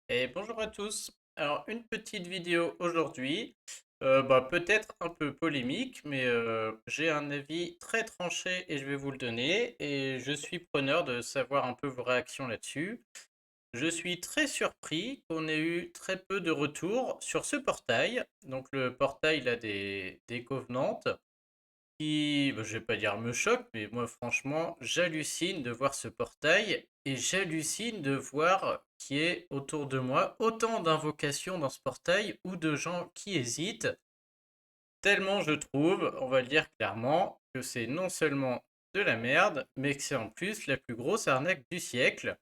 Et bonjour à tous. Alors, une petite vidéo aujourd'hui, peut-être un peu polémique, mais j'ai un avis très tranché et je vais vous le donner. Et je suis preneur de savoir un peu vos réactions là-dessus. Je suis très surpris qu'on ait eu très peu de retours sur ce portail. Donc, le portail là, des Covenants qui, je vais pas dire me choque, mais moi franchement, j'hallucine de voir ce portail et j'hallucine de voir qu'il y ait autour de moi autant d'invocations dans ce portail ou de gens qui hésitent, tellement je trouve, on va le dire clairement, que c'est non seulement de la merde, mais que c'est en plus la plus grosse arnaque du siècle,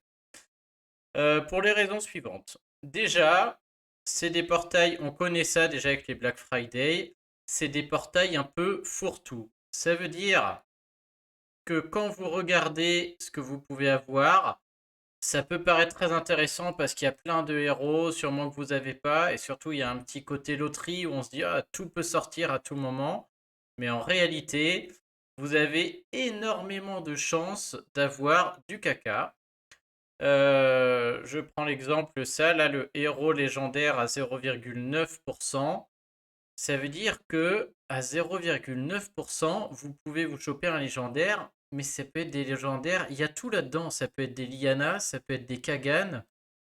pour les raisons suivantes. Déjà, c'est des portails, on connaît ça déjà avec les Black Friday, c'est des portails un peu fourre-tout. Ça veut dire que quand vous regardez ce que vous pouvez avoir, ça peut paraître très intéressant parce qu'il y a plein de héros, sûrement que vous n'avez pas, et surtout il y a un petit côté loterie où on se dit ah, tout peut sortir à tout moment. Mais en réalité, vous avez énormément de chances d'avoir du caca. Je prends l'exemple ça, là le héros légendaire à 0,9%. Ça veut dire que à 0,9%, vous pouvez vous choper un légendaire, mais ça peut être des légendaires, il y a tout là-dedans. Ça peut être des Lyanna, ça peut être des Kagan,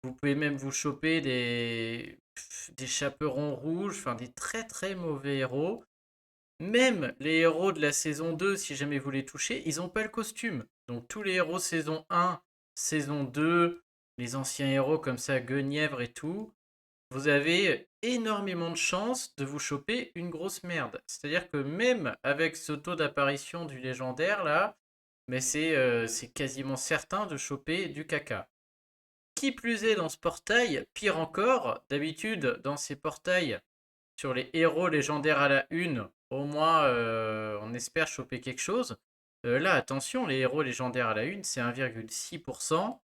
vous pouvez même vous choper des chaperons rouges, enfin des très très mauvais héros. Même les héros de la saison 2, si jamais vous les touchez, ils n'ont pas le costume. Donc tous les héros saison 1, saison 2, les anciens héros comme ça, Guenièvre et tout, vous avez énormément de chances de vous choper une grosse merde. C'est-à-dire que même avec ce taux d'apparition du légendaire là, mais c'est quasiment certain de choper du caca. Qui plus est dans ce portail, pire encore, d'habitude dans ces portails, sur les héros légendaires à la une, au moins on espère choper quelque chose. Là, attention, les héros légendaires à la une, c'est 1,6%,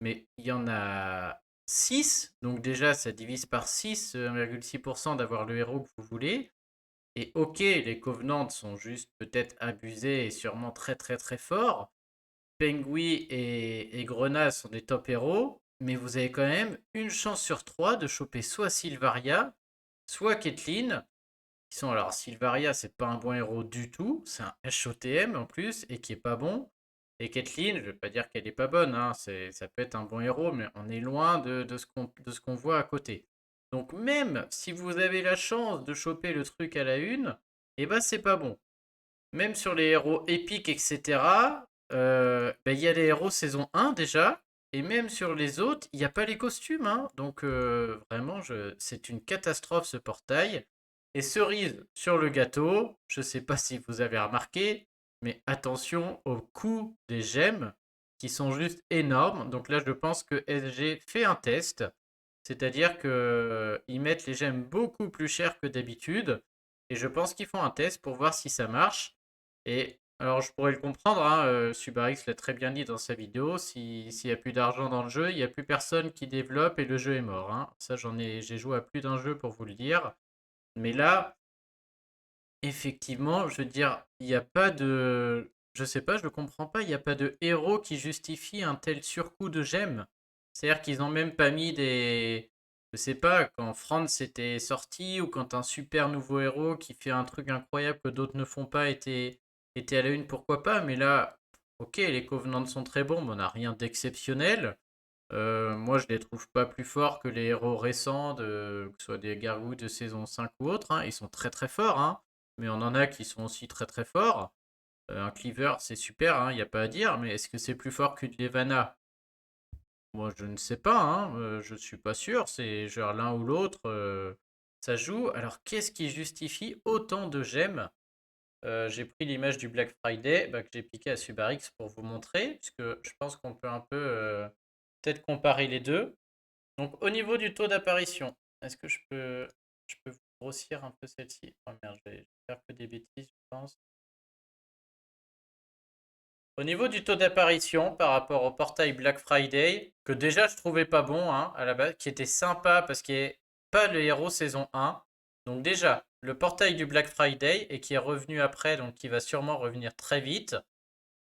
mais il y en a 6, donc déjà ça divise par 6, 1,6% d'avoir le héros que vous voulez. Et ok, les Covenants sont juste peut-être abusés et sûrement très très très forts. Pengui et Grenat sont des top héros, mais vous avez quand même une chance sur trois de choper soit Sylvaria, soit Caitlyn, qui sont alors Sylvaria, c'est pas un bon héros du tout, c'est un HOTM en plus et qui est pas bon. Et Caitlyn, je vais pas dire qu'elle est pas bonne, hein, ça peut être un bon héros, mais on est loin de ce qu'on voit à côté. Donc même si vous avez la chance de choper le truc à la une, eh ben c'est pas bon. Même sur les héros épiques, etc., il y a les héros saison 1 déjà, et même sur les autres, il n'y a pas les costumes, hein. Donc vraiment, c'est une catastrophe ce portail. Et cerise sur le gâteau, je ne sais pas si vous avez remarqué, mais attention au coût des gemmes qui sont juste énormes. Donc là, je pense que SG fait un test, c'est-à-dire qu'ils mettent les gemmes beaucoup plus chères que d'habitude. Et je pense qu'ils font un test pour voir si ça marche. Et alors, je pourrais le comprendre, hein, Subarix l'a très bien dit dans sa vidéo, s'il n'y a plus d'argent dans le jeu, il n'y a plus personne qui développe et le jeu est mort, hein. Ça, j'ai joué à plus d'un jeu pour vous le dire. Mais là, effectivement, je veux dire, il n'y a pas de... Je sais pas, je ne comprends pas, il n'y a pas de héros qui justifie un tel surcoût de gemmes. C'est-à-dire qu'ils n'ont même pas mis des... Je sais pas, quand Franz était sorti ou quand un super nouveau héros qui fait un truc incroyable que d'autres ne font pas était à la une, pourquoi pas. Mais là, ok, les Covenants sont très bons, mais on n'a rien d'exceptionnel. Moi, je les trouve pas plus forts que les héros récents, que ce soit des Gargouilles de saison 5 ou autres, hein. Ils sont très très forts, hein. Mais on en a qui sont aussi très très forts. Un Cleaver, c'est super, hein, il n'y a pas à dire, mais est-ce que c'est plus fort qu'une Levana? Moi, je ne sais pas, hein, je suis pas sûr. C'est genre l'un ou l'autre, ça joue. Alors, qu'est-ce qui justifie autant de gemmes? J'ai pris l'image du Black Friday que j'ai piqué à Subarix pour vous montrer, puisque je pense qu'on peut un peu peut-être comparer les deux. Donc, au niveau du taux d'apparition, est-ce que je peux vous grossir un peu celle-ci? Oh merde, je vais faire que des bêtises, je pense. Au niveau du taux d'apparition par rapport au portail Black Friday, que déjà je trouvais pas bon hein, à la base, qui était sympa parce qu'il n'y a pas le héros saison 1. Donc déjà, le portail du Black Friday et qui est revenu après, donc qui va sûrement revenir très vite.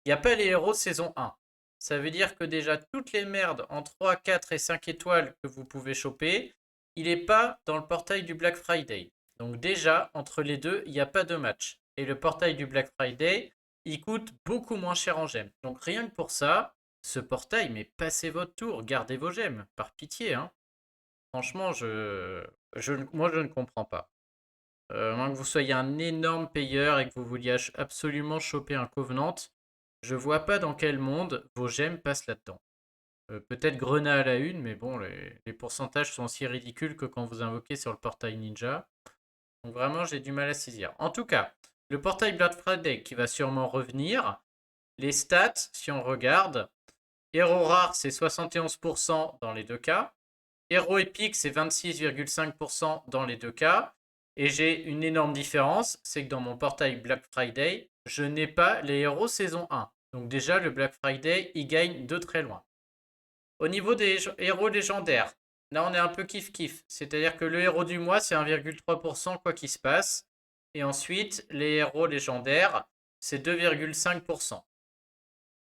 Il n'y a pas les héros saison 1. Ça veut dire que déjà toutes les merdes en 3, 4 et 5 étoiles que vous pouvez choper, il n'est pas dans le portail du Black Friday. Donc déjà, entre les deux, il n'y a pas de match. Et le portail du Black Friday, il coûte beaucoup moins cher en gemmes. Donc rien que pour ça, ce portail, mais passez votre tour, gardez vos gemmes, par pitié, hein. Franchement, moi je ne comprends pas. Moins que vous soyez un énorme payeur et que vous vouliez absolument choper un Covenant, je vois pas dans quel monde vos gemmes passent là-dedans. Peut-être Grenat à la une, mais bon, les pourcentages sont aussi ridicules que quand vous invoquez sur le portail Ninja. Donc vraiment, j'ai du mal à saisir. En tout cas, le portail Blood Friday qui va sûrement revenir. Les stats, si on regarde, héros rare, c'est 71% dans les deux cas. Héros épique, c'est 26,5% dans les deux cas. Et j'ai une énorme différence, c'est que dans mon portail Black Friday, je n'ai pas les héros saison 1. Donc déjà, le Black Friday, il gagne de très loin. Au niveau des héros légendaires, là on est un peu kiff-kiff. C'est-à-dire que le héros du mois, c'est 1,3% quoi qu'il se passe. Et ensuite, les héros légendaires, c'est 2,5%.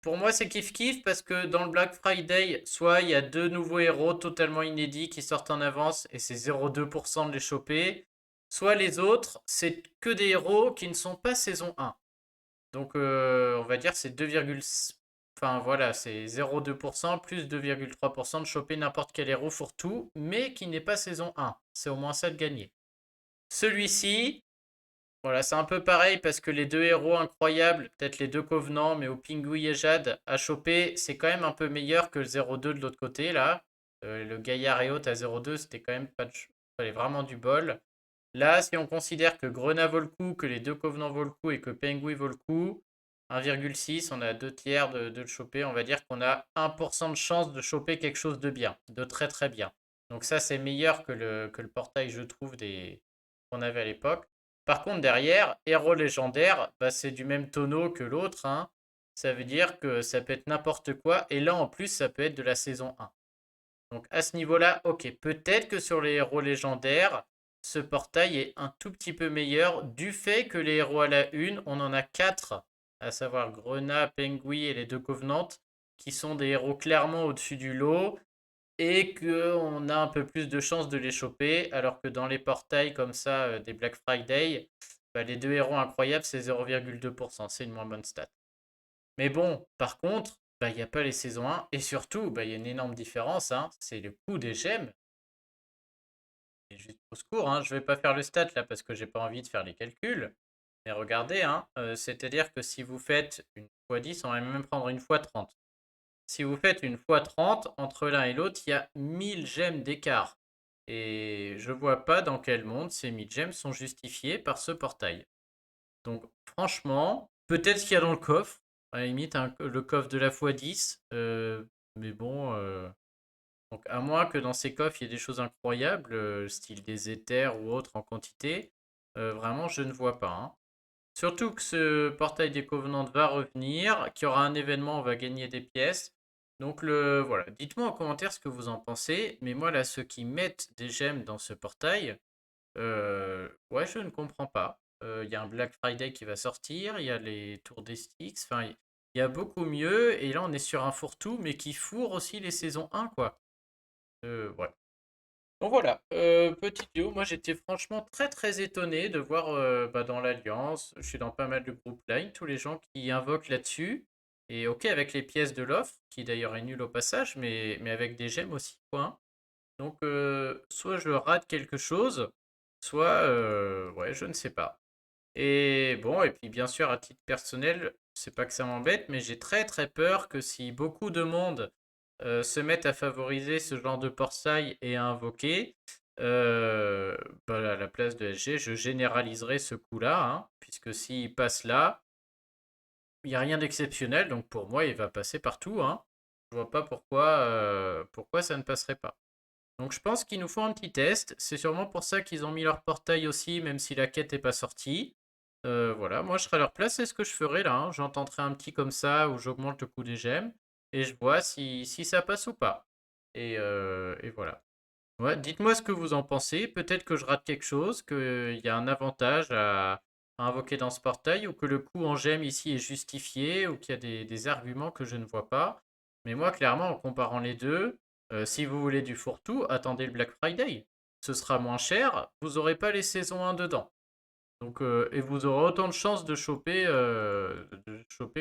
Pour moi, c'est kiff-kiff parce que dans le Black Friday, soit il y a deux nouveaux héros totalement inédits qui sortent en avance et c'est 0,2% de les choper, soit les autres, c'est que des héros qui ne sont pas saison 1. Donc on va dire c'est 2, enfin voilà, c'est 0,2% plus 2,3% de choper n'importe quel héros fourre-tout, mais qui n'est pas saison 1. C'est au moins ça de gagner. Celui-ci, voilà, c'est un peu pareil parce que les deux héros incroyables, peut-être les deux Covenants, mais au Pingui et Jade à choper, c'est quand même un peu meilleur que le 0,2 de l'autre côté là. Le Gaillard et Haute à 0,2, c'était quand même pas fallait vraiment du bol. Là, si on considère que Grenat vaut le coup, que les deux Covenants vaut le coup et que Pengui vaut le coup, 1,6, on a 2 tiers de le choper. On va dire qu'on a 1% de chance de choper quelque chose de bien, de très très bien. Donc ça, c'est meilleur que le portail, je trouve, qu'on avait à l'époque. Par contre, derrière, héros légendaire, bah, c'est du même tonneau que l'autre, hein. Ça veut dire que ça peut être n'importe quoi. Et là, en plus, ça peut être de la saison 1. Donc à ce niveau-là, ok, peut-être que sur les héros légendaires, ce portail est un tout petit peu meilleur du fait que les héros à la une, on en a 4, à savoir Grenat, Pengui et les deux Covenants, qui sont des héros clairement au-dessus du lot et qu'on a un peu plus de chances de les choper, alors que dans les portails comme ça des Black Friday, bah, les deux héros incroyables, c'est 0,2%, c'est une moins bonne stat. Mais bon, par contre, bah, il n'y a pas les saisons 1 et surtout, bah, il y a une énorme différence, hein, c'est le coût des gemmes. Et juste au secours, hein, je ne vais pas faire le stat là parce que j'ai pas envie de faire les calculs. Mais regardez, hein, c'est-à-dire que si vous faites une fois 10, on va même prendre une fois 30. Si vous faites une fois 30, entre l'un et l'autre, il y a 1000 gemmes d'écart. Et je vois pas dans quel monde ces 1000 gemmes sont justifiées par ce portail. Donc franchement, peut-être qu'il y a dans le coffre, à la limite le coffre de la x10, mais bon, donc à moins que dans ces coffres il y ait des choses incroyables, style des éthers ou autres en quantité, vraiment je ne vois pas, hein. Surtout que ce portail des Covenants va revenir, qu'il y aura un événement, on va gagner des pièces. Donc voilà, dites-moi en commentaire ce que vous en pensez, mais moi là, ceux qui mettent des gemmes dans ce portail, ouais, je ne comprends pas. Il y a un Black Friday qui va sortir, il y a les tours des sticks, enfin, il y a beaucoup mieux. Et là, on est sur un fourre-tout, mais qui fourre aussi les saisons 1, quoi. Ouais. Donc voilà, petite vidéo. Moi, j'étais franchement très très étonné de voir bah, dans l'Alliance, je suis dans pas mal de groupes Line, tous les gens qui invoquent là-dessus. Et ok, avec les pièces de l'offre, qui d'ailleurs est nul au passage, mais avec des gemmes aussi, quoi, hein. Donc, soit je rate quelque chose, soit, ouais, je ne sais pas. Et bon, et puis bien sûr, à titre personnel, c'est pas que ça m'embête, mais j'ai très très peur que si beaucoup de monde se mettent à favoriser ce genre de portail et à invoquer, euh, bah, à la place de SG, je généraliserai ce coup-là, hein, puisque s'il passe là, il n'y a rien d'exceptionnel, donc pour moi, il va passer partout, hein. Je vois pas pourquoi ça ne passerait pas. Donc je pense qu'il nous faut un petit test. C'est sûrement pour ça qu'ils ont mis leur portail aussi, même si la quête n'est pas sortie. Voilà, moi je serai à leur place, c'est ce que je ferai là, hein. J'en tenterai un petit comme ça où j'augmente le coût des gemmes et je vois si ça passe ou pas. Et voilà. Ouais, dites-moi ce que vous en pensez. Peut-être que je rate quelque chose, qu'il y a un avantage à invoquer dans ce portail ou que le coût en gemmes ici est justifié ou qu'il y a des arguments que je ne vois pas. Mais moi, clairement, en comparant les deux, si vous voulez du fourre-tout, attendez le Black Friday. Ce sera moins cher, vous n'aurez pas les saisons 1 dedans. Donc, et vous aurez autant de chances de choper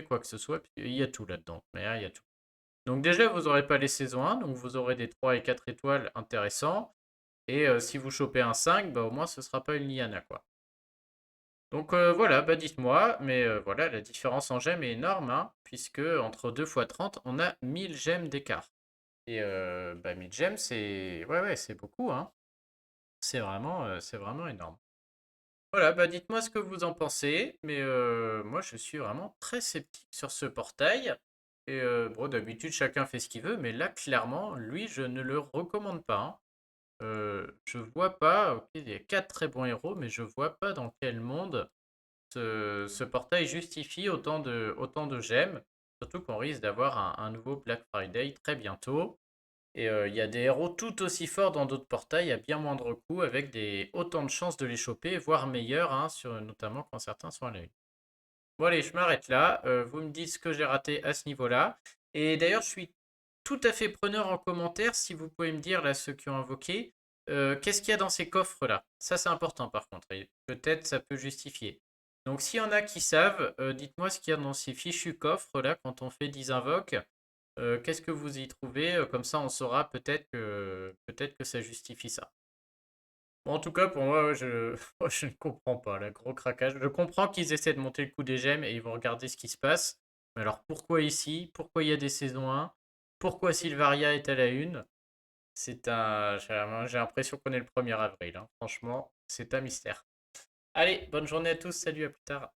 quoi que ce soit. Puis il y a tout là-dedans. Mais il y a tout. Donc déjà, vous n'aurez pas les saisons 1, donc vous aurez des 3 et 4 étoiles intéressants. Et si vous chopez un 5, bah, au moins ce sera pas une liana, quoi. Donc voilà, bah dites-moi, mais voilà, la différence en gemmes est énorme, hein, puisque entre 2 fois 30, on a 1000 gemmes d'écart. Et bah 1000 gemmes, c'est ouais, ouais, c'est beaucoup, hein. C'est vraiment énorme. Voilà, bah dites-moi ce que vous en pensez, mais moi je suis vraiment très sceptique sur ce portail. Et bon, d'habitude chacun fait ce qu'il veut, mais là clairement, lui, je ne le recommande pas, hein. Je vois pas, ok, il y a 4 très bons héros, mais je vois pas dans quel monde ce portail justifie autant de gemmes, surtout qu'on risque d'avoir un nouveau Black Friday très bientôt. Et il y a des héros tout aussi forts dans d'autres portails à bien moindre coût, avec autant de chances de les choper, voire meilleurs, hein, notamment quand certains sont à la une. Bon allez, je m'arrête là. Vous me dites ce que j'ai raté à ce niveau-là. Et d'ailleurs, je suis tout à fait preneur en commentaire si vous pouvez me dire, là, ceux qui ont invoqué, qu'est-ce qu'il y a dans ces coffres-là. Ça, c'est important par contre. Et peut-être ça peut justifier. Donc s'il y en a qui savent, dites-moi ce qu'il y a dans ces fichus coffres-là quand on fait 10 invoques. Qu'est-ce que vous y trouvez? Comme ça, on saura peut-être que ça justifie ça. Bon, en tout cas, pour moi, ouais, moi, je ne comprends pas, le gros craquage. Je comprends qu'ils essaient de monter le coup des gemmes et ils vont regarder ce qui se passe. Mais alors, pourquoi ici? Pourquoi il y a des saisons 1? Pourquoi Sylvaria est à la une? J'ai l'impression qu'on est le 1er avril, hein. Franchement, c'est un mystère. Allez, bonne journée à tous. Salut, à plus tard.